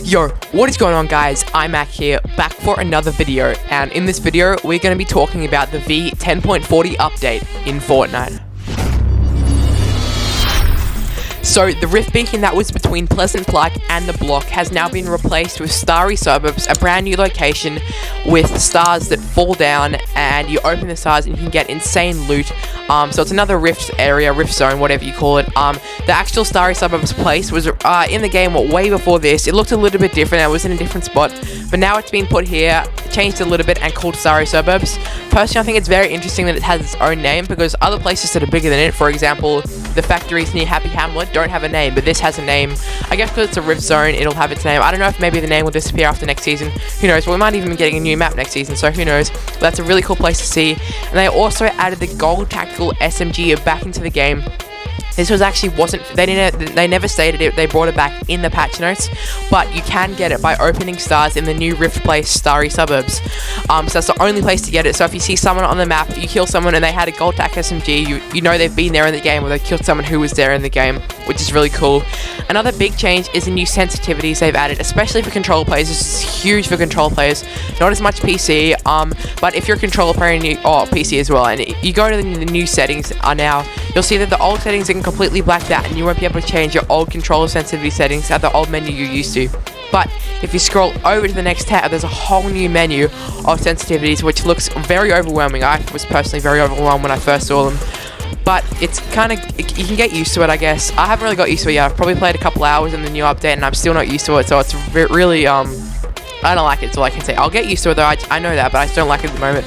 Yo, what is going on guys? I'm Mac here, back for another video, and in this video we're going to be talking about the V10.40 update in Fortnite. So, the rift beacon that was between Pleasant Park and the block has now been replaced with Starry Suburbs, a brand new location with stars that fall down, and you open the stars and you can get insane loot. So it's another rift area, rift zone, whatever you call it. The actual Starry Suburbs place was in the game way before this. It looked a little bit different, it was in a different spot, but now it's been put here, changed a little bit and called Starry Suburbs. Personally, I think it's very interesting that it has its own name, because other places that are bigger than it, for example, the factories near Happy Hamlet, don't have a name, but this has a name. I guess because it's a rift zone, it'll have its name. I don't know if maybe the name will disappear after next season. Who knows? But we might even be getting a new map next season, so who knows? But that's a really cool place to see. And they also added the gold tactical SMG back into the game. This was actually they never stated it, they brought it back in the patch notes, but you can get it by opening stars in the new rift place, Starry Suburbs. So that's the only place to get it. So if you see someone on the map, you kill someone and they had a gold tac SMG, you know they've been there in the game, or they killed someone who was there in the game, which is really cool. Another big change is the new sensitivities they've added, especially for controller players. This is huge for controller players, not as much PC, but if you're a controller player and PC as well, and you go to the new settings now, you'll see that the old settings are completely blacked out and you won't be able to change your old controller sensitivity settings at the old menu you're used to. But if you scroll over to the next tab, there's a whole new menu of sensitivities, which looks very overwhelming. I was personally very overwhelmed when I first saw them, but it's kind of, you can get used to it, I guess. I haven't really got used to it yet. I've probably played a couple hours in the new update and I'm still not used to it, so it's really I don't like it, so I can say I'll get used to it though. I know that, but I just don't like it at the moment.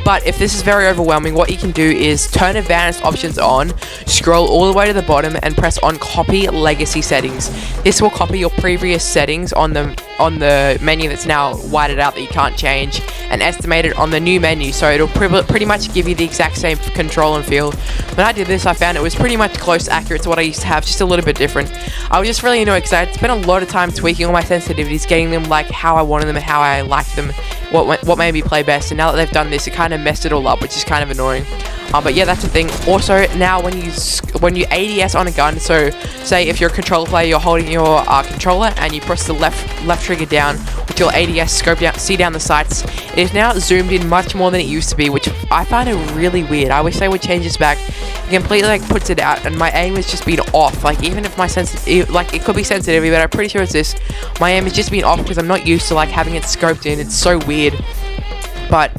But if this is very overwhelming, what you can do is turn advanced options on, scroll all the way to the bottom and press on copy legacy settings. This will copy your previous settings on the menu that's now whited out that you can't change, and estimate it on the new menu, so it'll pretty much give you the exact same control and feel. When I did this, I found it was pretty much close accurate to what I used to have, just a little bit different. I was just really annoyed because I spent a lot of time tweaking all my sensitivities, getting them like how I wanted them and how I liked them, what made me play best, and now that they've done this, it kind of messed it all up, which is kind of annoying. But yeah, that's the thing. Also, now when you ADS on a gun, so say if you're a controller player, you're holding your controller and you press the left trigger down with your ADS scope down, see down the sights, it is now zoomed in much more than it used to be, which I find it really weird. I wish they would change this back. It completely like puts it out, and my aim has just been off. Like even if my it could be sensitivity, but I'm pretty sure it's this. My aim has just been off because I'm not used to like having it scoped in. It's so weird. But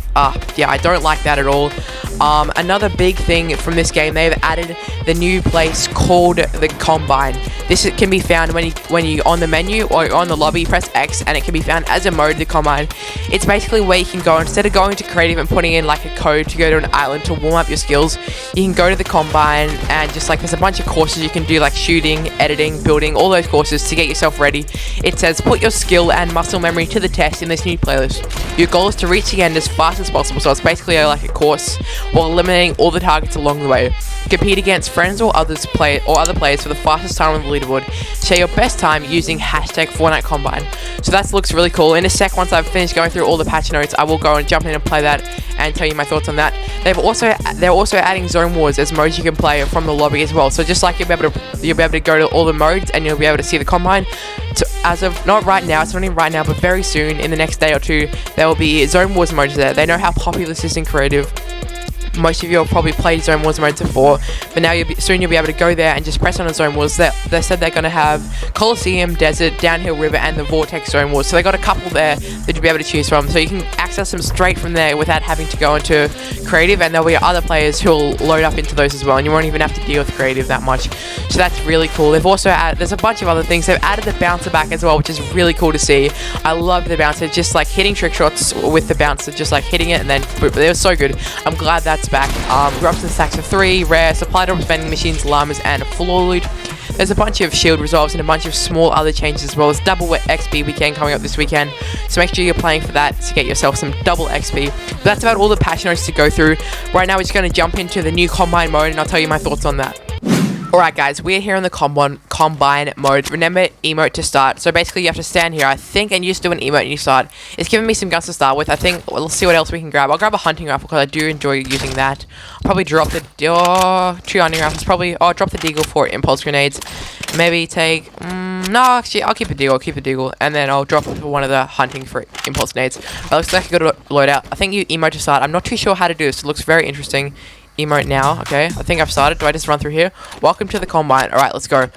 yeah, I don't like that at all. Another big thing from this game, they've added the new place called the Combine. This can be found when you on the menu or on the lobby, press X, and it can be found as a mode, the Combine. It's basically where you can go, instead of going to creative and putting in like a code to go to an island to warm up your skills, you can go to the Combine and just like there's a bunch of courses you can do, like shooting, editing, building, all those courses to get yourself ready. It says put your skill and muscle memory to the test in this new playlist. Your goal is to reach the end as fast as possible, so it's basically like a course while eliminating all the targets along the way. Compete against friends or other players for the fastest time on the leaderboard. Share your best time using hashtag Fortnite Combine. So that looks really cool. In a sec, once I've finished going through all the patch notes, I will go and jump in and play that and tell you my thoughts on that. They're also adding zone wars as modes you can play from the lobby as well. So just like you'll be able to go to all the modes and you'll be able to see the Combine. So as of not right now, it's not even right now, but very soon in the next day or two, there will be zone wars modes there. They know how popular this is in creative. Most of you have probably played Zone Wars modes before, but now soon you'll be able to go there and just press on the Zone Wars. They said they're going to have Coliseum, Desert, Downhill River, and the Vortex Zone Wars. So they got a couple there that you'll be able to choose from. So you can access them straight from there without having to go into creative, and there'll be other players who'll load up into those as well, and you won't even have to deal with creative that much. So that's really cool. They've also added, there's a bunch of other things. They've added the bouncer back as well, which is really cool to see. I love the bouncer, just like hitting trick shots with the bouncer, just like hitting it and then boop. It was so good. I'm glad that's back. Drops and stacks of 3, rare, supply drops, vending machines, llamas, and floor loot. There's a bunch of shield resolves and a bunch of small other changes as well as double XP weekend coming up this weekend. So make sure you're playing for that to get yourself some double XP. But that's about all the patch notes to go through. Right now we're just going to jump into the new Combine mode and I'll tell you my thoughts on that. Alright guys, we're here in the combine mode. Remember emote to start. So basically you have to stand here, I think, and you just do an emote and you start. It's giving me some guns to start with. I think, well, let's see what else we can grab. I'll grab a hunting rifle because I do enjoy using that. I'll probably drop the, two hunting rifles, probably, drop the deagle for impulse grenades. Maybe take, no, actually, I'll keep a deagle, and then I'll drop one of the hunting for impulse grenades. But looks like a good loadout. I think you emote to start. I'm not too sure how to do this. It looks very interesting. Emote now, okay. I think I've started. Do I just run through here? Welcome to the combine. Alright, let's go.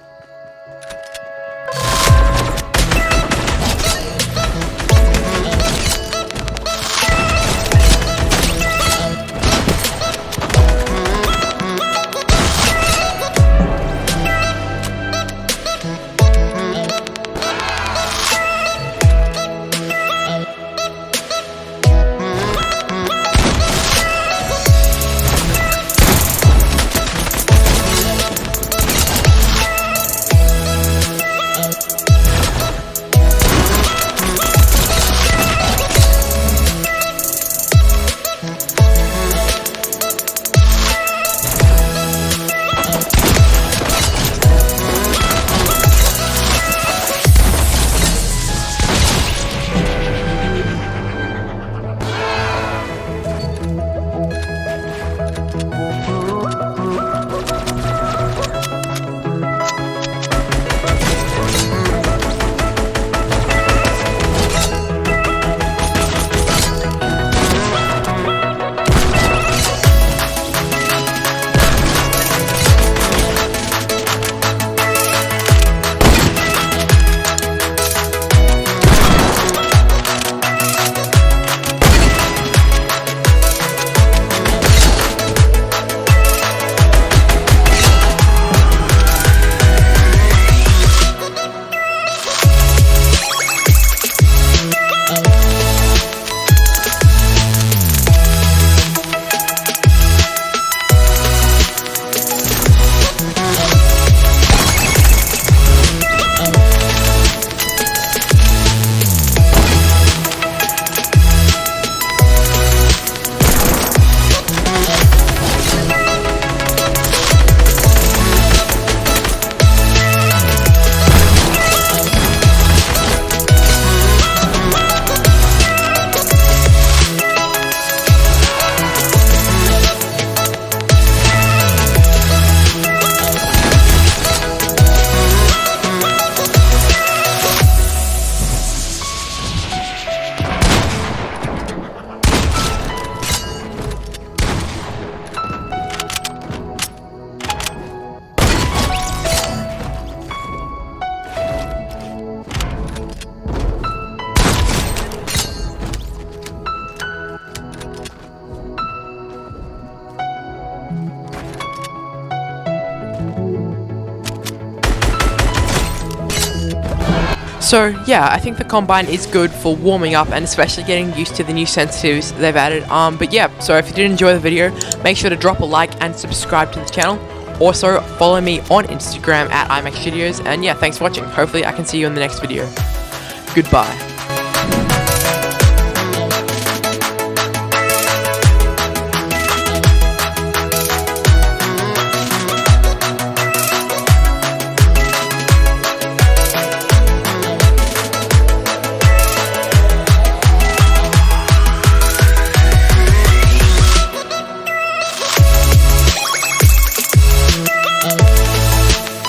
So yeah, I think the combine is good for warming up and especially getting used to the new sensitivities they've added. But yeah, so if you did enjoy the video, make sure to drop a like and subscribe to the channel. Also, follow me on Instagram at IMAX Studios. And yeah, thanks for watching. Hopefully I can see you in the next video. Goodbye.